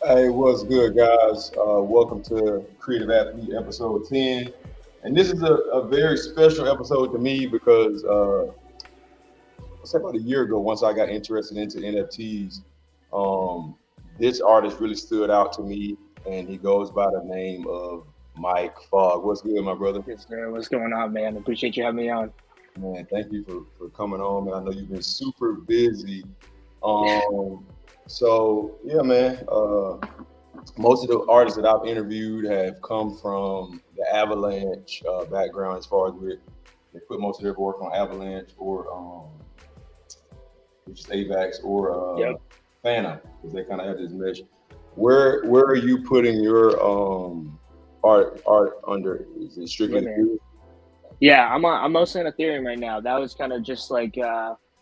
Hey, what's good, guys? Welcome to Creative Athlete episode 10. And this is a very special episode to me because let's say about a year ago, once I got interested into NFTs, um, this artist really stood out to me, and he goes by the name of Mike Fogg. What's good, my brother? Yes, sir. What's going on, man? Appreciate you having me on. Man, thank you for coming on, man. I know you've been super busy. Yeah, Yeah, man. Most of the artists that I've interviewed have come from the Avalanche background as far as they put most of their work on Avalanche or which is AVAX or yep. Phantom because they kind of have this mesh. Where are you putting your art under? Is it Yeah, strictly man. Ethereum? I'm mostly on Ethereum right now. That was kind of just like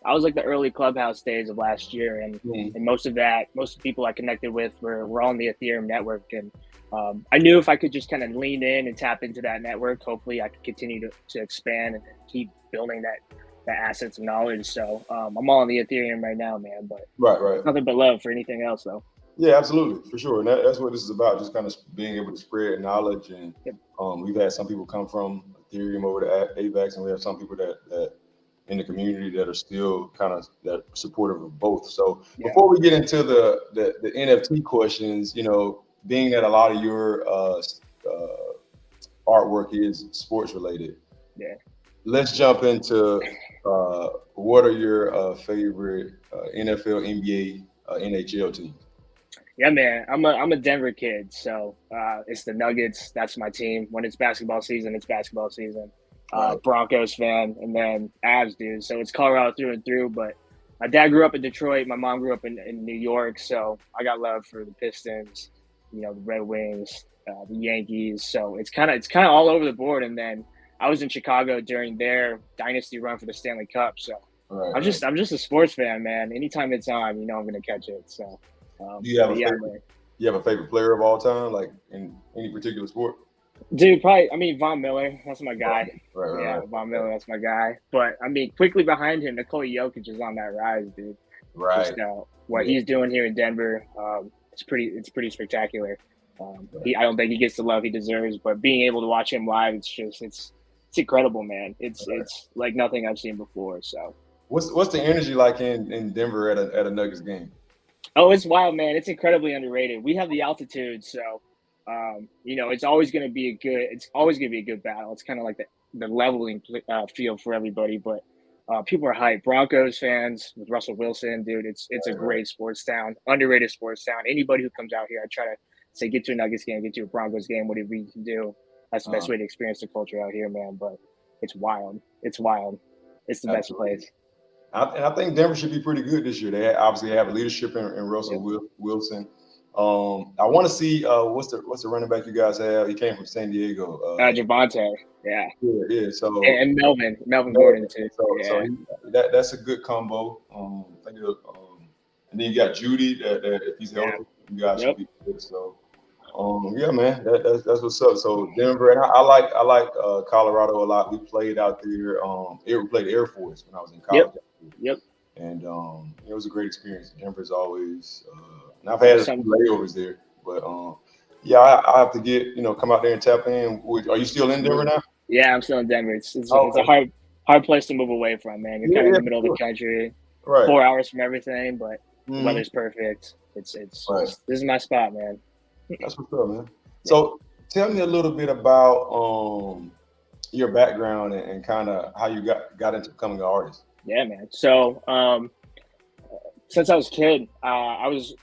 I was like the early Clubhouse days of last year, and Hmm. most of the people I connected with were on the Ethereum network, and I knew if I could just kind of lean in and tap into that network, hopefully I could continue to expand and keep building that assets of knowledge. So I'm all on the Ethereum right now, man. But Right, right. nothing but love for anything else, though. Yeah, absolutely, for sure. And that's what this is about, just kind of being able to spread knowledge. And Yep. we've had some people come from Ethereum over to AVAX, and we have some people that in the community that are still kind of that supportive of both. So Yeah. before we get into the NFT questions, being that a lot of your artwork is sports related, Yeah. let's jump into what are your favorite NFL, NBA, NHL teams? Yeah, man. I'm a Denver kid, so it's the Nuggets. That's my team. When it's basketball season, it's basketball season. Right. Broncos fan, and then Avs dude. So it's Colorado through and through. But my dad grew up in Detroit. My mom grew up in New York. So I got love for the Pistons, the Red Wings, the Yankees. So it's kind of all over the board. And then I was in Chicago during their dynasty run for the Stanley Cup. So Right, I'm right. just I'm just a sports fan, man. Anytime it's on, I'm gonna catch it. So. Do you have But a yeah, favorite? man. You have a favorite player of all time, like in any particular sport? Dude, probably. I mean, Von Miller. That's my Right, guy. right, Yeah, right, Von right. Miller. That's my guy. But I mean, quickly behind him, Nikola Jokic is on that rise, dude. Right. Just what Yeah. he's doing here in Denver, it's pretty spectacular. Right. I don't think he gets the love he deserves, but being able to watch him live, it's incredible, man. It's Right. it's like nothing I've seen before. So. What's the energy like in Denver at a Nuggets game? Oh, it's wild, man. It's incredibly underrated. We have the altitude, so it's always going to be a good battle. It's kind of like the leveling field for everybody. But people are hyped. Broncos fans with Russell Wilson, dude. It's a Right, right. great sports town, underrated sports town. Anybody who comes out here, I try to say, get to a Nuggets game, get to a Broncos game, whatever you can do. That's the Uh, best way to experience the culture out here, man. But it's wild. It's wild. It's the best Absolutely. place. I think Denver should be pretty good this year. Obviously have leadership in Russell Yep. Wilson. I want to see what's the running back you guys have. He came from San Diego. Javante, yeah. Yeah, yeah. And Melvin No, Gordon too. so Yeah. that's a good combo. And then you got Judy that if he's Yeah. healthy, you guys should Yep. be good. So yeah, man, that's what's up. So Denver, and I like Colorado a lot. We played out there. We played Air Force when I was in Yep. college, Yep. and it was a great experience. Denver's always, and I've It had was a few some. layovers there, but yeah, I have to get come out there and tap in. Are you still in Denver Absolutely. now? Yeah, I'm still in Denver. It's a Okay. hard place to move away from, man. You're Yeah, kind of in yeah, the middle of for the sure. country, Right. 4 hours from everything, but the Hmm. weather's perfect. Right. This is my spot, man. That's what's up, man. Yeah. So tell me a little bit about your background and kind of how you got into becoming an artist. Yeah, man. So since I was a kid, I was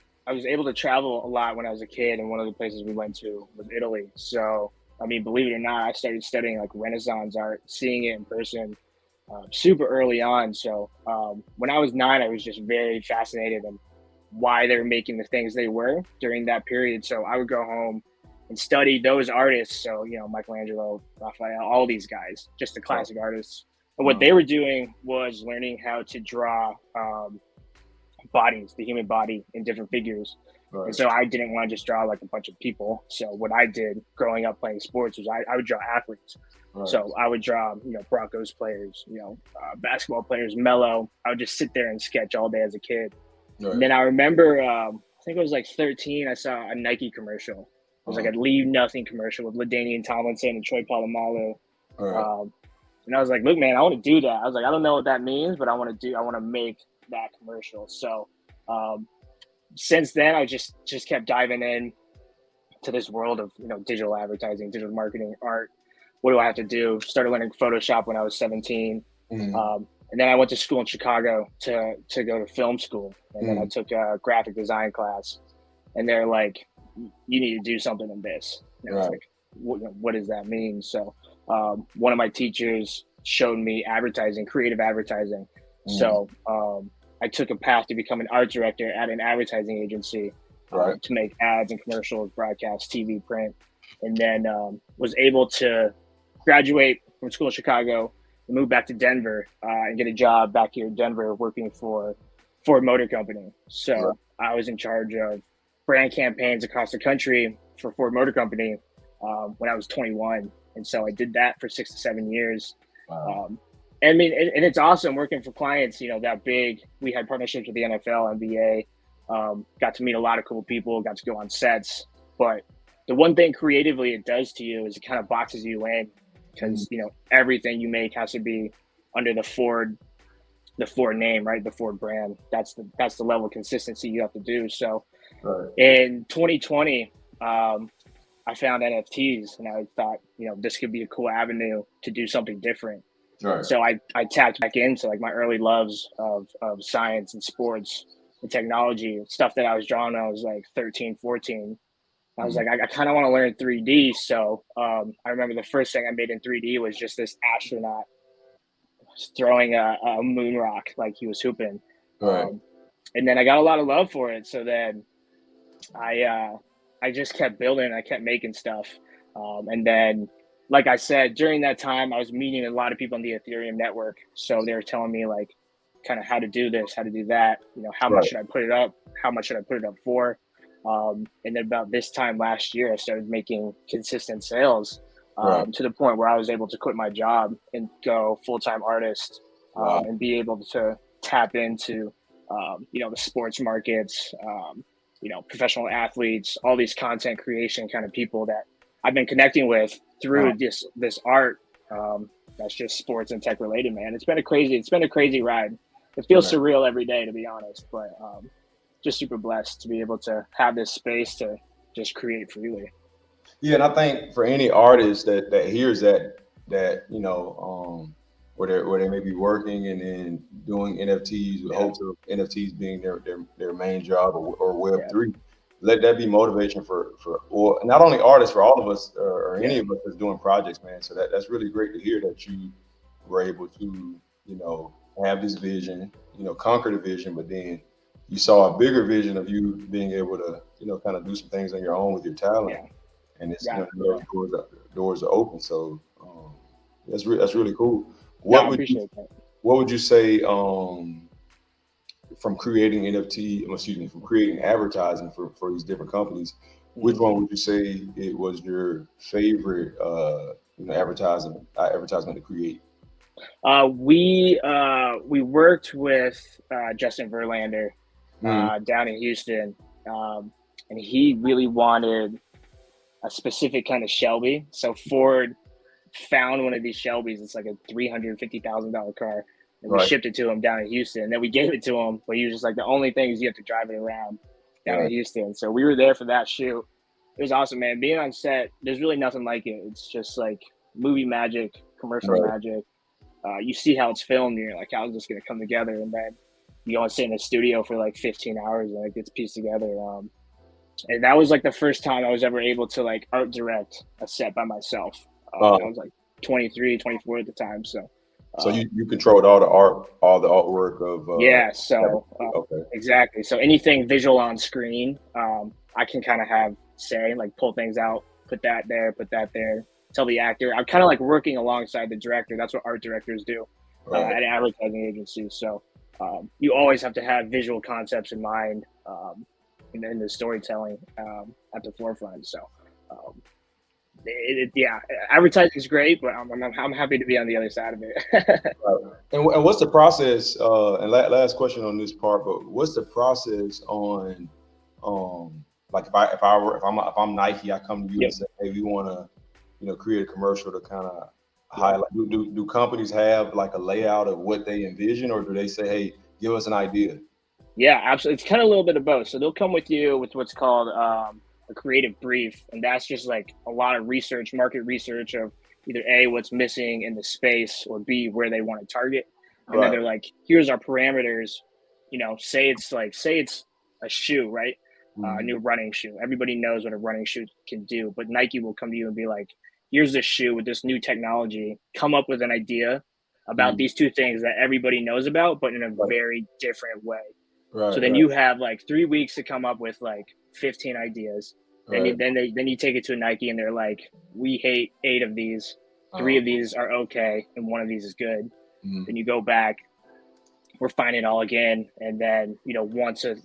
able to travel a lot when I was a kid, and one of the places we went to was Italy. So I mean, believe it or not, I started studying like Renaissance art, seeing it in person, super early on. So when I was 9, I was just very fascinated in why they were making the things they were during that period. So I would go home and study those artists. So Michelangelo, Raphael, all these guys, just the Right. classic artists. And what Uh, they were doing was learning how to draw bodies, the human body in different figures. And right. so I didn't want to just draw like a bunch of people. So what I did growing up playing sports was I would draw athletes. Right. So I would draw, Broncos players, basketball players, Mello. I would just sit there and sketch all day as a kid. And Right. then I remember think it was like 13, I saw a Nike commercial. It was like a Leave Nothing commercial with LaDainian Tomlinson and Troy Polamalu. And I was like, look, man, I want to do that. I was like, I don't know what that means, but I want to make that commercial. So since then, I just kept diving in to this world of, digital advertising, digital marketing, art. What do I have to do? Started learning Photoshop when I was 17. And then I went to school in Chicago to go to film school. And then I took a graphic design class. And they're like, you need to do something in this. And I was like, what does that mean? So one of my teachers showed me advertising, creative advertising. So I took a path to become an art director at an advertising agency to make ads and commercials, broadcast, TV, print. And then was able to graduate from school in Chicago, move back to Denver and get a job back here in Denver working for Ford Motor Company. So I was in charge of brand campaigns across the country for Ford Motor Company when I was 21. And so I did that for 6 to 7 years. I mean, and it's awesome working for clients, that big. We had partnerships with the NFL, NBA, got to meet a lot of cool people, got to go on sets. But the one thing creatively it does to you is it kind of boxes you in. Because everything you make has to be under the Ford name, right? The Ford brand. That's the level of consistency you have to do. So in 2020, I found NFTs, and I thought, this could be a cool avenue to do something different. So I tapped back into like my early loves of science and sports and technology, stuff that I was drawing when I was like 13, 14. I was like, I kind of want to learn 3D. So I remember the first thing I made in 3D was just this astronaut throwing a moon rock like he was hooping. And then I got a lot of love for it. So then I just kept building. I kept making stuff. And then, like I said, during that time, I was meeting a lot of people on the Ethereum network. So they were telling me like kind of how to do this, how to do that. How much should I put it up? How much should I put it up for? And then about this time last year, I started making consistent sales to the point where I was able to quit my job and go full-time artist and be able to tap into, the sports markets, professional athletes, all these content creation kind of people that I've been connecting with through this art that's just sports and tech related, man. It's been a crazy ride. It feels surreal every day, to be honest, but just super blessed to be able to have this space to just create freely. Yeah, and I think for any artist that hears that where they may be working and then doing NFTs with hopes of NFTs being their main job or Web3, let that be motivation for or not only artists, for all of us or any of us that's doing projects, man. So that's really great to hear that you were able to have this vision, conquer the vision, but then you saw a bigger vision of you being able to, kind of do some things on your own with your talent, and it's doors are open. So that's really cool. What would you say from creating from creating advertising for these different companies? Which one would you say it was your favorite advertisement to create? We worked with Justin Verlander down in Houston, and he really wanted a specific kind of Shelby. So Ford found one of these Shelbys. It's like a $350,000 car, and we shipped it to him down in Houston. And then we gave it to him, but he was just like, the only thing is you have to drive it around down in Houston. So we were there for that shoot. It was awesome, man. Being on set, there's really nothing like it. It's just like movie magic, commercial magic. You see how it's filmed, and you're like, how is this going to come together? And then you go and sit in a studio for like 15 hours and it gets pieced together. And that was like the first time I was ever able to like art direct a set by myself. I was like 23, 24 at the time. So you controlled all the artwork of exactly. So anything visual on screen, I can kind of have say, like pull things out, put that there, tell the actor. I'm kind of like working alongside the director. That's what art directors do at advertising agencies. So you always have to have visual concepts in mind in the storytelling at the forefront. So advertising is great, but I'm happy to be on the other side of it. And what's the process? And last question on this part, but what's the process on Like if I'm Nike, I come to you and say, hey, we want to, create a commercial to kind of highlight. Do companies have like a layout of what they envision, or do they say, hey, give us an idea? Yeah, absolutely. It's kind of a little bit of both. So they'll come with you with what's called a creative brief, and that's just like a lot of research, market research of either A, what's missing in the space, or B, where they want to target. And then they're like, here's our parameters. Say it's a shoe, right? A new running shoe. Everybody knows what a running shoe can do, but Nike will come to you and be like, here's this shoe with this new technology. Come up with an idea about these two things that everybody knows about, but in a very different way. So then you have like 3 weeks to come up with like 15 ideas. Then you take it to a Nike and they're like, we hate 8 of these, 3 of these are okay, and 1 of these is good. Then you go back, refine it all again, and then once a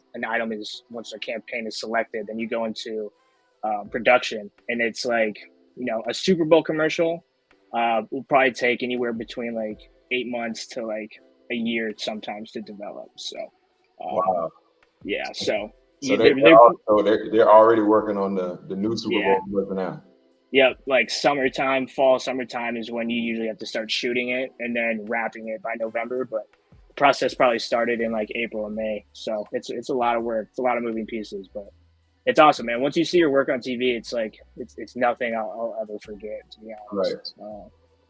campaign is selected, then you go into production, and it's like a Super Bowl commercial will probably take anywhere between like 8 months to like a year sometimes to develop. So. Wow. Yeah. So they're already working on the new Super Bowl now. Yeah, like fall, summertime is when you usually have to start shooting it and then wrapping it by November. But the process probably started in like April or May. So it's a lot of work. It's a lot of moving pieces, but it's awesome, man. Once you see your work on TV, it's like it's nothing I'll ever forget. To be honest,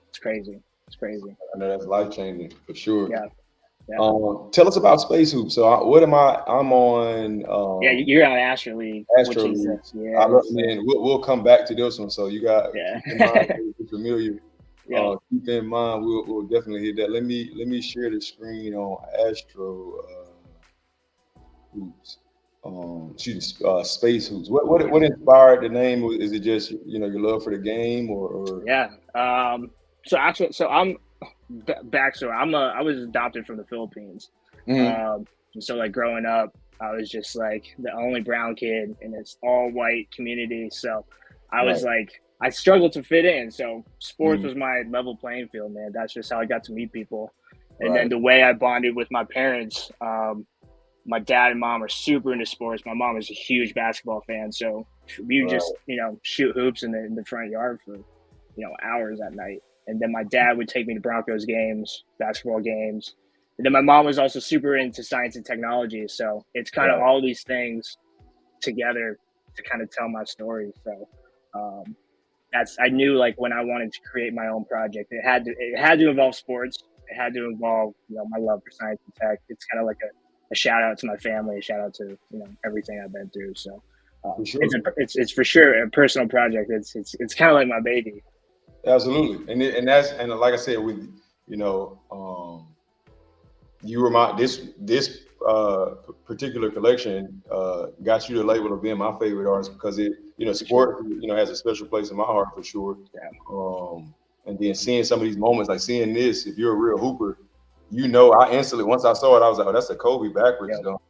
it's crazy. It's crazy. I know that's life changing for sure. Yeah. Tell us about Spacehoops. So I'm on. You're on Astro League. AstroDomes. We'll come back to this one. So you got keep in mind, if you're familiar. Keep in mind, we'll definitely hit that. Let me share the screen on AstroHoops. Spacehoops. What inspired the name? Is it just your love for the game, or? So I'm. Backstory: I was adopted from the Philippines, so like growing up, I was just like the only brown kid in this all white community. So I was like, I struggled to fit in. So sports was my level playing field, man. That's just how I got to meet people. And then the way I bonded with my parents, my dad and mom are super into sports. My mom is a huge basketball fan, so we would just shoot hoops in the front yard for hours at night. And then my dad would take me to Broncos games, basketball games. And then my mom was also super into science and technology. So it's kind of all these things together to kind of tell my story. So I knew like when I wanted to create my own project, it had to involve sports. It had to involve my love for science and tech. It's kind of like a shout out to my family, a shout out to everything I've been through. So it's for sure a personal project. It's kind of like my baby. Absolutely, and like I said, with you were this particular collection got you the label of being my favorite artist because it sport has a special place in my heart for sure. And then seeing some of these moments, like seeing this, if you're a real hooper, I instantly once I saw it, I was like, oh, that's a Kobe backwards dunk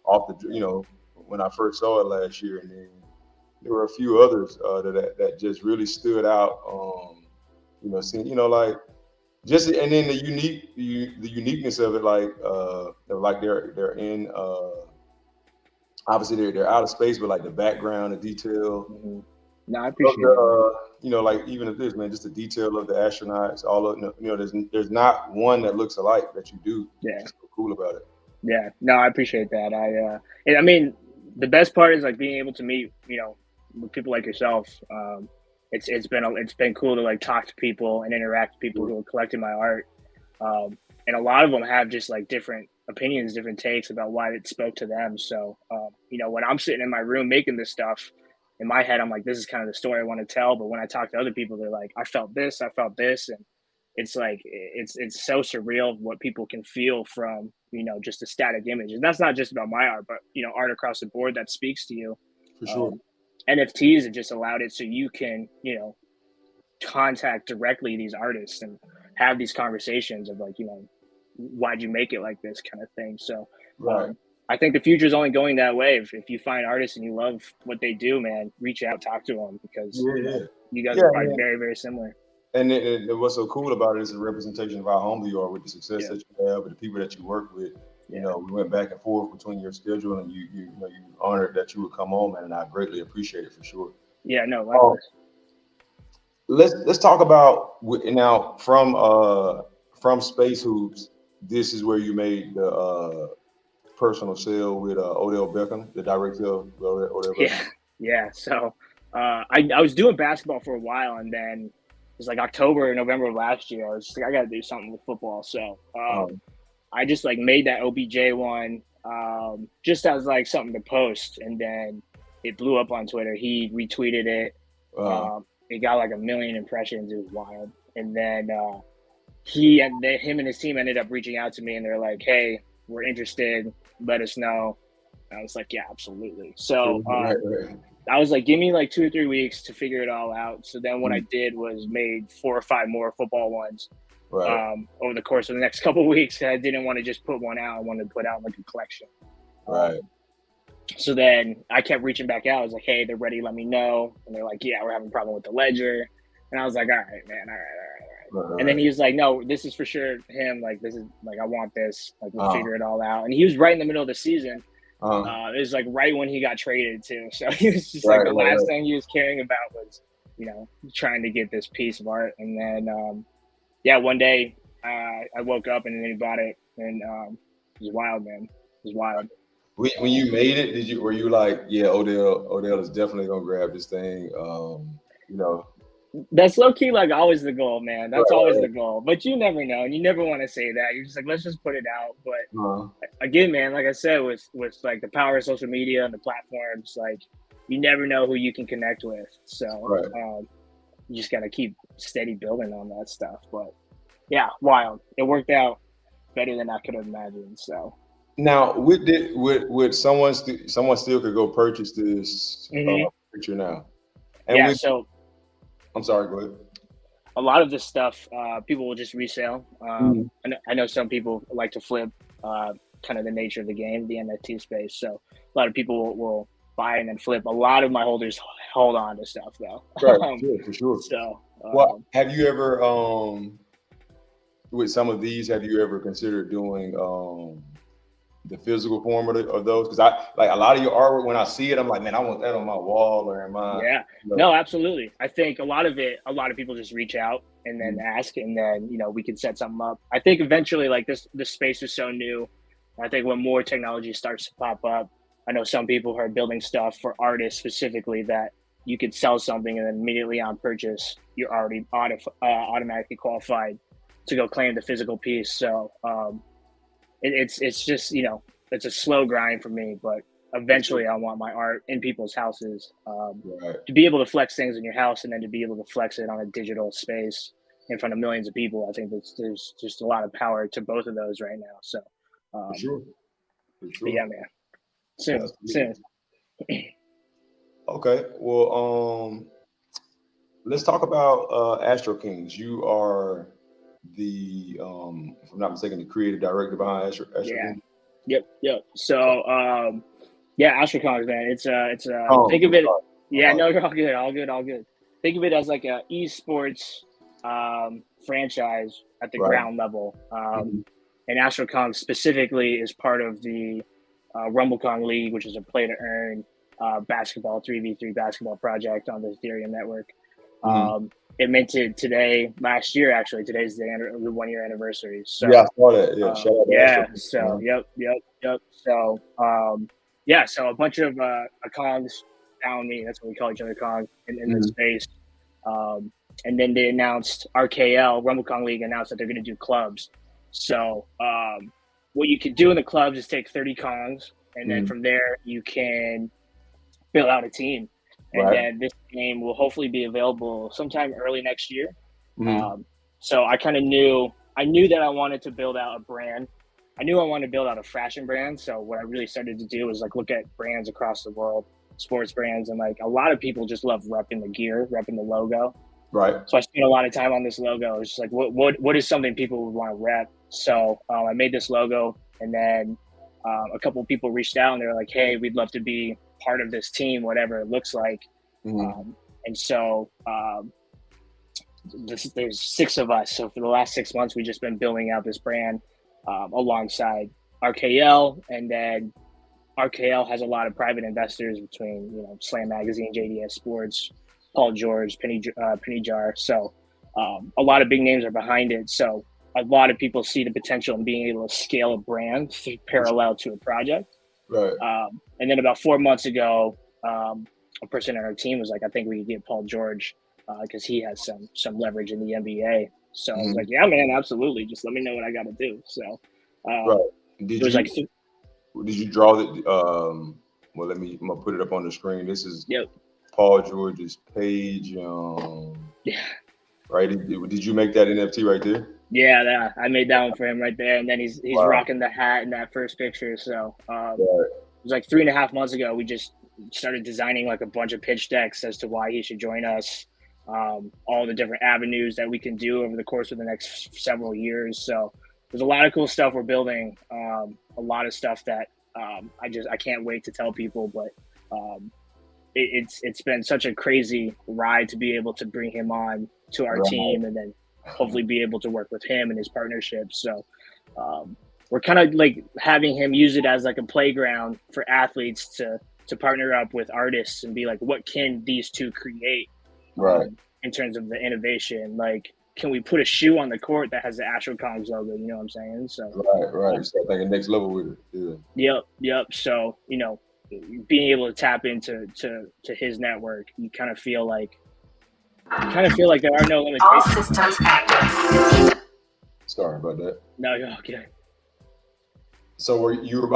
off the when I first saw it last year, and then there were a few others that just really stood out. Seeing like just and then the uniqueness of it, like they're in obviously they're out of space, but like the background, the detail. No, I appreciate it. Like even if this, man, just the detail of the astronauts, all of there's not one that looks alike that you do. Yeah, so cool about it. Yeah, no, I appreciate that. I mean, the best part is like being able to meet with people like yourself. It's been cool to like talk to people and interact with people who are collecting my art. And a lot of them have just like different opinions, different takes about why it spoke to them. So, when I'm sitting in my room making this stuff, in my head, I'm like, this is kind of the story I want to tell. But when I talk to other people, they're like, I felt this. And it's like, it's so surreal what people can feel from, just a static image. And that's not just about my art, but, art across the board that speaks to you. For sure. NFTs have just allowed it so you can, contact directly these artists and have these conversations of like, why'd you make it like this kind of thing. So I think the future is only going that way. If you find artists and you love what they do, man, reach out, talk to them because you guys are probably very, very similar. And what's so cool about it is a representation of how humble you are with the success that you have, with the people that you work with. You know, we went back and forth between your schedule, and you know, you honored that you would come on, man, and I greatly appreciate it for sure. Yeah, no, likewise. Let's talk about now from Space Hoops. This is where you made the personal sale with Odell Beckham, the direct sale with Odell Beckham. Yeah. So I was doing basketball for a while, and then it was like October or November of last year. I was just like, I got to do something with football. So I just like made that OBJ one just as like something to post, and then it blew up on Twitter. He retweeted it. It got like 1 million impressions. It was wild. And then him and his team ended up reaching out to me, and they're like, "Hey, we're interested. Let us know." And I was like, "Yeah, absolutely." So I was like, "Give me like 2 or 3 weeks to figure it all out." So then what I did was made 4 or 5 more football ones over the course of the next couple of weeks. I didn't want to just put one out. I wanted to put out like a collection. Right. So then I kept reaching back out. I was like, "Hey, they're ready. Let me know." And they're like, "Yeah, we're having a problem with the ledger." And I was like, "All right, man. All right. And then he was like, "No, this is for sure him. Like, this is like, I want this. Like, we'll figure it all out." And he was right in the middle of the season. It was like right when he got traded too. So he was just like the last thing he was caring about was, you know, trying to get this piece of art. And then, one day I woke up and then he bought it, and it was wild, man. It was wild. When you made it, were you like, yeah, Odell is definitely gonna grab this thing? You know, that's low key like always the goal, man. That's always the goal. But you never know, and you never want to say that. You're just like, let's just put it out. But again, man, like I said, with like the power of social media and the platforms, like you never know who you can connect with. So you just gotta keep steady building on that stuff. But yeah, wild. It worked out better than I could have imagined. So. Now, would someone still could go purchase this picture now? And so I'm sorry, go ahead. A lot of this stuff, people will just resell. I know some people like to flip, kind of the nature of the game, the NFT space. So a lot of people will buy and then flip. A lot of my holders hold on to stuff though. Right, for sure. So, well, have you ever, with some of these, have you ever considered doing the physical form of those? Because I like a lot of your artwork. When I see it, I'm like, man, I want that on my wall or in my. Yeah, no, absolutely. I think a lot of people just reach out and then ask, and then we can set something up. I think eventually, like this space is so new. I think when more technology starts to pop up, I know some people are building stuff for artists specifically that you could sell something and then immediately on purchase, you're already automatically qualified to go claim the physical piece. So. It's just it's a slow grind for me, but eventually I want my art in people's houses, to be able to flex things in your house and then to be able to flex it on a digital space in front of millions of people. I think there's just a lot of power to both of those right now. So for sure. But yeah, man, soon. Okay, well, let's talk about Astro Kings. You are the if I'm not mistaken, the creative director behind Astro Kings. Yep. So AstroDomes, man. It's think of it. Yeah, no, you're all good. Think of it as like a esports franchise at the ground level. And AstroDomes specifically is part of the RumbleCon League, which is a play to earn basketball 3v3 basketball project on the Ethereum network. It minted last year, actually. Today's the 1 year anniversary. So yeah, I saw that. Yeah, shout out to Astro. So yep. So so a bunch of Kongs found me. That's what we call each other, Kong, in this space. And then they announced RKL, RumbleCon League, announced that they're going to do clubs. So what you could do in the clubs is take 30 Kongs, and then from there you can fill out a team. And then this game will hopefully be available sometime early next year. So I kind of knew that I wanted to build out a brand. I knew I wanted to build out a fashion brand. So what I really started to do was like look at brands across the world, sports brands, and like a lot of people just love repping the gear, repping the logo. Right. So I spent a lot of time on this logo. It's just like what is something people would want to rep. So I made this logo, and then a couple of people reached out and they were like, "Hey, we'd love to be part of this team, whatever it looks like." And so there's 6 of us. So for the last 6 months, we've just been building out this brand alongside RKL, and then RKL has a lot of private investors between, Slam Magazine, JDS Sports, Paul George, Penny Jar. So a lot of big names are behind it. So a lot of people see the potential in being able to scale a brand parallel to a project. Right. And then about 4 months ago, a person on our team was like, I think we could get Paul George because he has some leverage in the NBA. So I was like, yeah, man, absolutely. Just let me know what I got to do. So right. Did you draw the well, I'm gonna put it up on the screen. This is Paul George's page. Yeah. Right. Did you make that NFT right there? Yeah, I made that one for him right there. And then he's rocking the hat in that first picture. So it was like 3.5 months ago. We just started designing like a bunch of pitch decks as to why he should join us. All the different avenues that we can do over the course of the next several years. So there's a lot of cool stuff we're building. A lot of stuff that I can't wait to tell people. But it's been such a crazy ride to be able to bring him on to our team, and then hopefully be able to work with him and his partnerships. So we're kind of like having him use it as like a playground for athletes to partner up with artists and be like, what can these two create? Right. In terms of the innovation, like, can we put a shoe on the court that has the AstroDomes logo? You know what I'm saying? So right. So thinking next level with it. Yeah. Yep. So being able to tap into his network, you kind of feel like there are no limitations. All systems active. Sorry about that. No, you're okay. So you were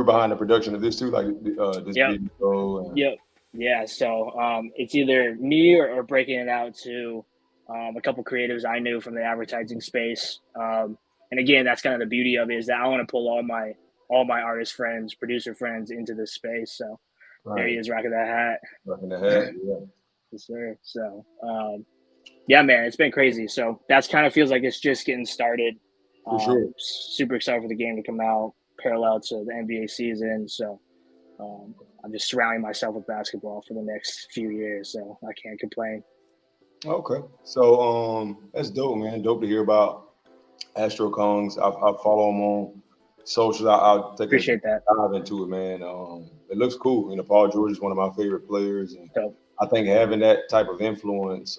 behind the production of this too, like this video. Yep. Yeah. So it's either me or breaking it out to a couple creatives I knew from the advertising space. And again, that's kind of the beauty of it, is that I want to pull all my artist friends, producer friends into this space. So there he is, rocking that hat. Rocking the hat, yeah. Yes, sir. So yeah, man, it's been crazy. So that's kind of feels like it's just getting started. For sure. Super excited for the game to come out parallel to the NBA season. So I'm just surrounding myself with basketball for the next few years. So I can't complain. Okay. So that's dope, man. Dope to hear about AstroKongs. I follow them on socials. I'll take Appreciate that. dive into it, man. It looks cool. Paul George is one of my favorite players, and I think having that type of influence,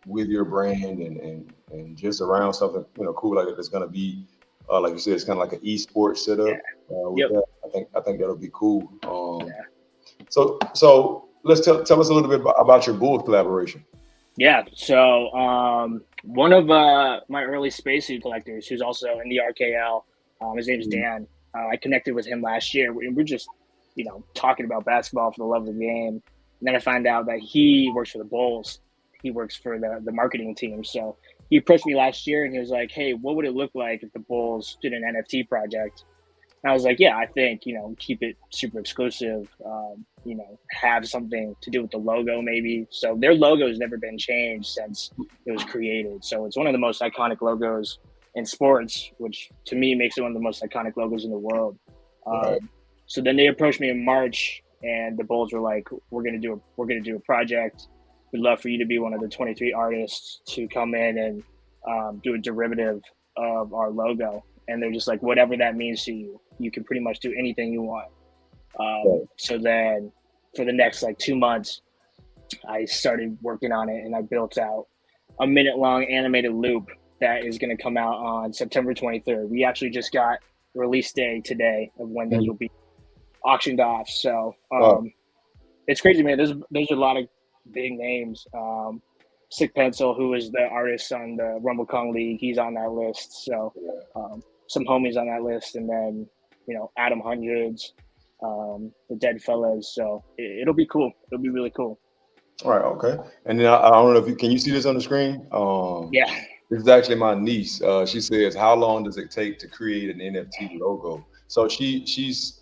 with your brand and just around something, cool like that, it's gonna be, like you said, it's kind of like an esports setup. That. I think that'll be cool. So let's tell us a little bit about your Bulls collaboration. Yeah. So one of my early spacesuit collectors, who's also in the RKL, his name's Dan. I connected with him last year. We're just, talking about basketball for the love of the game. And then I find out that he works for the Bulls. He works for the marketing team. So he approached me last year and he was like, hey, what would it look like if the Bulls did an NFT project? And I was like, yeah, I think, keep it super exclusive, have something to do with the logo maybe. So their logo has never been changed since it was created. So it's one of the most iconic logos in sports, which to me makes it one of the most iconic logos in the world. So then they approached me in March, and the Bulls were like, we're gonna do a project. We'd love for you to be one of the 23 artists to come in and do a derivative of our logo. And they're just like, whatever that means to you, you can pretty much do anything you want. So then for the next 2 months, I started working on it, and I built out a minute-long animated loop that is going to come out on September 23rd. We actually just got release day today of when those will be auctioned off. So it's crazy, man. There's a lot of big names. Sick Pencil, who is the artist on the Rumble Kong League, he's on that list. So some homies on that list, and then Adam Hundreds, the Dead Fellas. So it'll be cool. It'll be really cool. All right, okay. And then I don't know if can you see this on the screen? Yeah. This is actually my niece. She says, "How long does it take to create an NFT logo?" So she's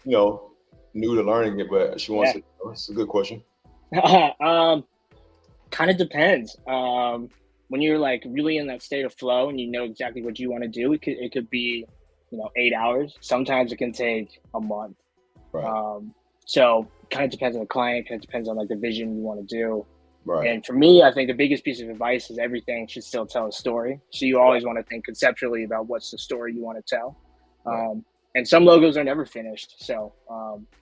new to learning it, but she wants to. It's a good question. Kind of depends. When you're really in that state of flow and you know exactly what you want to do, it could be 8 hours. Sometimes it can take a month. Right. So kind of depends on the client. Kind of depends on the vision you want to do. Right. And for me, I think the biggest piece of advice is everything should still tell a story. So you always want to think conceptually about what's the story you want to tell. Right. And some logos are never finished. So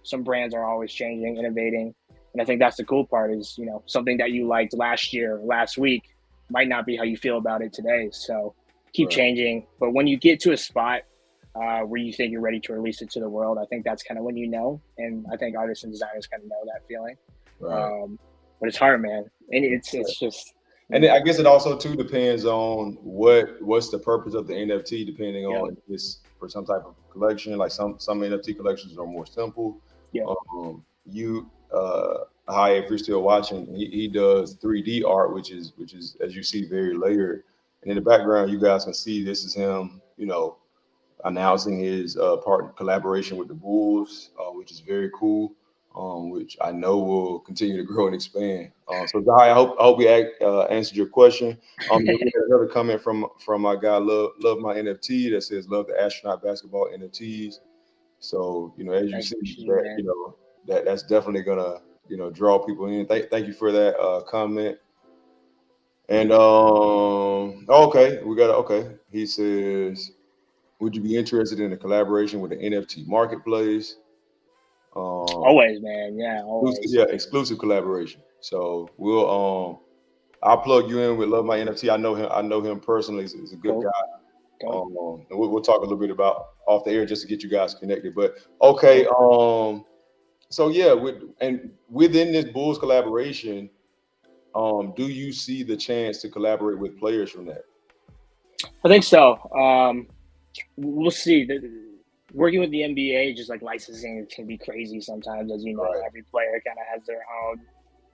some brands are always changing, innovating. And I think that's the cool part is, something that you liked last year, last week might not be how you feel about it today. So keep changing. But when you get to a spot where you think you're ready to release it to the world, I think that's kind of when you know. And I think artists and designers kind of know that feeling. Right. But it's hard, man. And it's just. And I guess it also too depends on what's the purpose of the NFT, depending on if it's for some type of collection. Like some NFT collections are more simple. Yeah. Hi, if you're still watching, he does 3D art, which is as you see very layered. And in the background, you guys can see this is him, announcing his collaboration with the Bulls, which is very cool. Which I know will continue to grow and expand. So, Jai, I hope we answered your question. We had another comment from my guy, love my NFT, that says love the astronaut basketball NFTs. So, as you see, that's definitely gonna draw people in. Thank you for that comment. And he says, would you be interested in a collaboration with the NFT marketplace? Always, man. Yeah, always. Exclusive collaboration. So I'll plug you in with Love My NFT. I know him personally. He's a good guy. And we'll talk a little bit about off the air just to get you guys connected. But okay, so yeah, within this Bulls collaboration, do you see the chance to collaborate with players from that? I think so. We'll see. Working with the NBA, just like licensing can be crazy sometimes, as you know. Right. Every player kind of has their own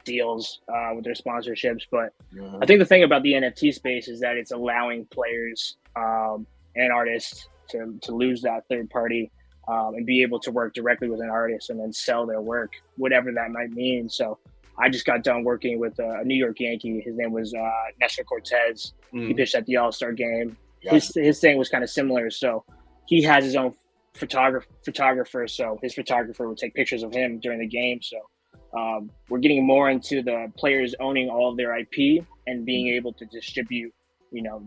deals with their sponsorships. But I think the thing about the NFT space is that it's allowing players and artists to lose that third party and be able to work directly with an artist and then sell their work, whatever that might mean. So I just got done working with a New York Yankee. His name was Nestor Cortez. He pitched at the All-Star game. His thing was kind of similar. So he has his own photographer, so his photographer would take pictures of him during the game. So we're getting more into the players owning all of their IP and being able to distribute,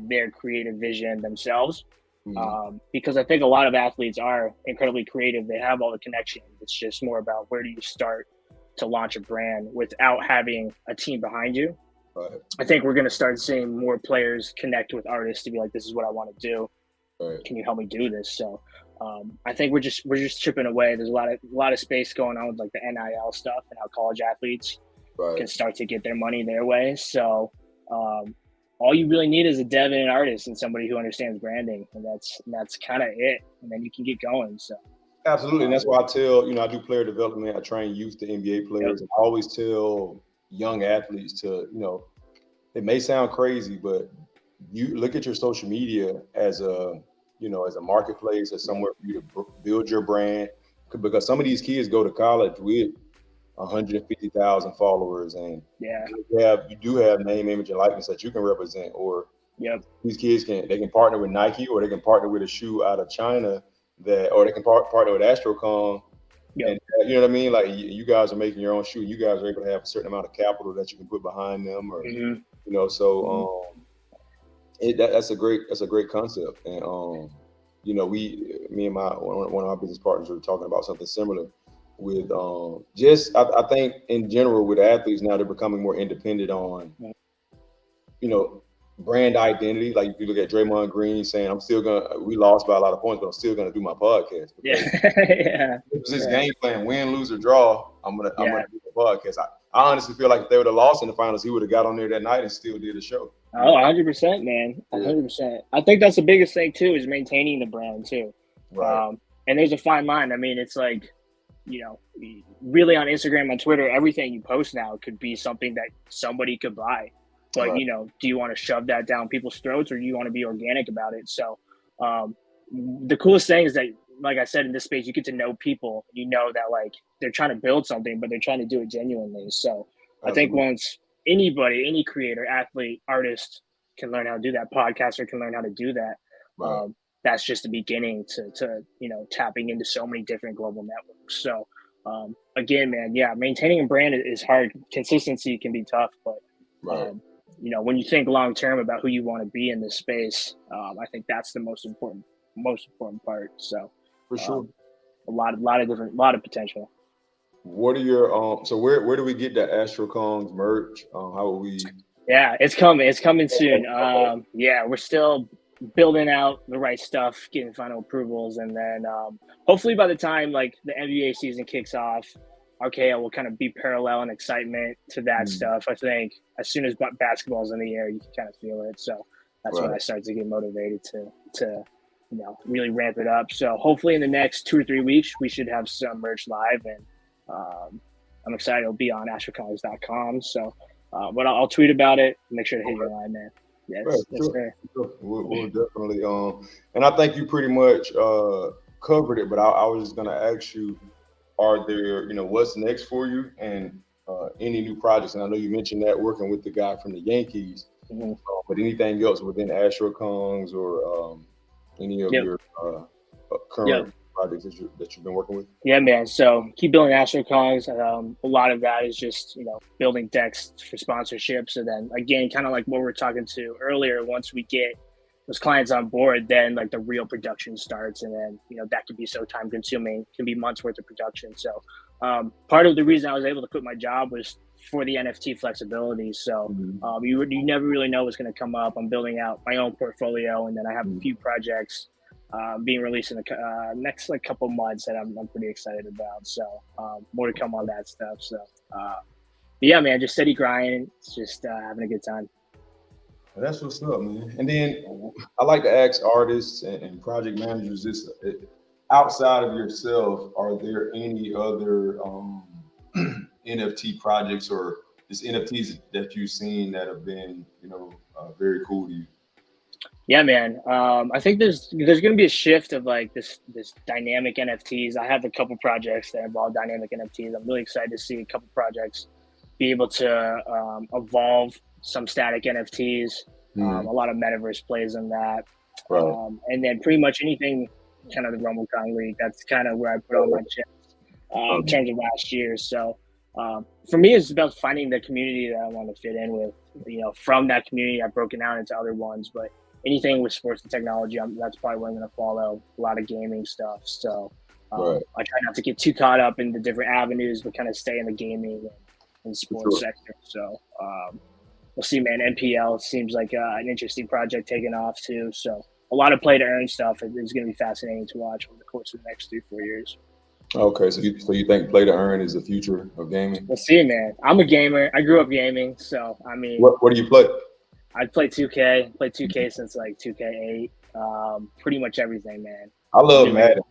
their creative vision themselves. Because I think a lot of athletes are incredibly creative. They have all the connections. It's just more about where do you start to launch a brand without having a team behind you. Right. I think we're going to start seeing more players connect with artists to be like, this is what I want to do. Right. Can you help me do this? So I think we're just chipping away. There's a lot of space going on with like the NIL stuff and how college athletes can start to get their money their way. So all you really need is a dev and an artist and somebody who understands branding, and that's kind of it. And then you can get going. So absolutely, and that's why I tell I do player development. I train youth to NBA players. And I always tell young athletes to it may sound crazy, but you look at your social media as a marketplace, as somewhere for you to build your brand, because some of these kids go to college with 150,000 followers, and you do have name, image, and likeness that you can represent. Or these kids can partner with Nike, or they can partner with a shoe out of China or they can partner with AstroDomes. And you know what I mean? Like you guys are making your own shoe. You guys are able to have a certain amount of capital that you can put behind them, or that's a great concept. And me and one of my business partners were talking about something similar with I think in general with athletes now, they're becoming more independent on brand identity. Like if you look at Draymond Green saying, we lost by a lot of points, but I'm still gonna do my podcast. It's his game plan, win, lose, or draw. I'm gonna do the podcast. I honestly feel like if they would have lost in the finals, he would have got on there that night and still did a show. Oh, 100%, man. 100%. I think that's the biggest thing too, is maintaining the brand too. Right. And there's a fine line. I mean, it's like, really on Instagram, on Twitter, everything you post now could be something that somebody could buy. But, do you want to shove that down people's throats, or do you want to be organic about it? So the coolest thing is that, like I said, in this space, you get to know people. That like they're trying to build something, but they're trying to do it genuinely. So I think once anybody, any creator, athlete, artist can learn how to do that, podcaster can learn how to do that. Right. That's just the beginning to tapping into so many different global networks. So again, man, maintaining a brand is hard. Consistency can be tough, but Right. When you think long term about who you want to be in this space, I think that's the most important part. So For sure. a lot of potential. What are your so where do we get the AstroKong's merch? How will we? Yeah, it's coming soon. We're still building out the right stuff, getting final approvals, and then hopefully by the time like the NBA season kicks off, RKO will kind of be parallel in excitement to that stuff. I think as soon as basketball's in the air, you can kind of feel it. So that's when I start to get motivated to really ramp it up. So hopefully in the next 2 or 3 weeks, we should have some merch live, and I'm excited. It'll be on astrocomics.com. So, but I'll tweet about it. Make sure to hit your line, man. Yes, sure. We'll definitely and I think you pretty much covered it. But I was just gonna ask you, are there what's next for you and any new projects? And I know you mentioned that working with the guy from the Yankees, but anything else within AstroKong's or any of your current projects that you've been working with? Yeah, man. So keep building AstroKongs. A lot of that is just building decks for sponsorships, and then again, kind of like what we were talking to earlier. Once we get those clients on board, then like the real production starts, and then that can be so time consuming. Can be months worth of production. So part of the reason I was able to quit my job was for the NFT flexibility. So you never really know what's going to come up. I'm building out my own portfolio, and then I have a few projects being released in the next couple months that I'm pretty excited about. So more to come on that stuff. So yeah, man, just steady grinding. It's just having a good time. That's what's up, man. And then I like to ask artists and project managers this: outside of yourself, are there any other NFT projects or just NFTs that you've seen that have been very cool to you? Yeah, man. I think there's going to be a shift of like this dynamic NFTs. I have a couple projects that involve dynamic NFTs. I'm really excited to see a couple projects be able to evolve some static NFTs. A lot of metaverse plays in that. Right. And then pretty much anything kind of the RumbleCon League. That's kind of where I put all my chips in terms of last year. So for me, it's about finding the community that I want to fit in with. From that community, I've broken out into other ones, but anything with sports and technology, that's probably what I'm going to follow. A lot of gaming stuff. So I try not to get too caught up in the different avenues, but kind of stay in the gaming and sports sector. So we'll see, man. NPL seems like an interesting project taking off too. So a lot of play to earn stuff. It's going to be fascinating to watch over the course of the next 3-4 years. Okay, so you think play to earn is the future of gaming? We'll see, man. I'm a gamer. I grew up gaming, so I mean, what do you play? I play 2K. Played 2K since like 2K8. Pretty much everything, man. I love Madden.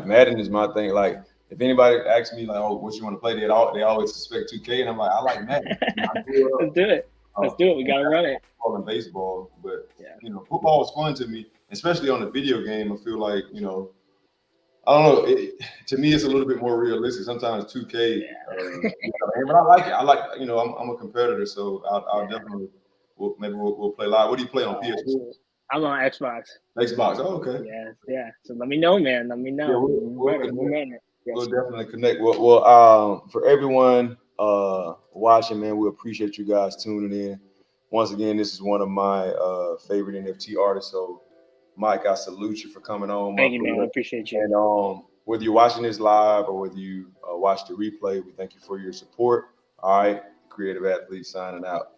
Madden is my thing. Like, if anybody asks me like, "Oh, what you want to play?" They always suspect 2K, and I'm like, I like Madden. Let's do it. We gotta run it. Football and baseball, but football is fun to me, especially on the video game. I feel like I don't know. To me, it's a little bit more realistic. Sometimes 2K, but I like it. I like I'm a competitor, so I'll definitely we'll play live. What do you play on PS4? I'm on Xbox. Xbox. Oh, okay. Yeah. So let me know, man. Let me know. We'll definitely connect. Well, for everyone watching, man, we appreciate you guys tuning in. Once again, this is one of my favorite NFT artists. So, Mike, I salute you for coming on. Thank you, man. I appreciate you. And whether you're watching this live or whether you watch the replay, we thank you for your support. All right, Creative Athlete signing out.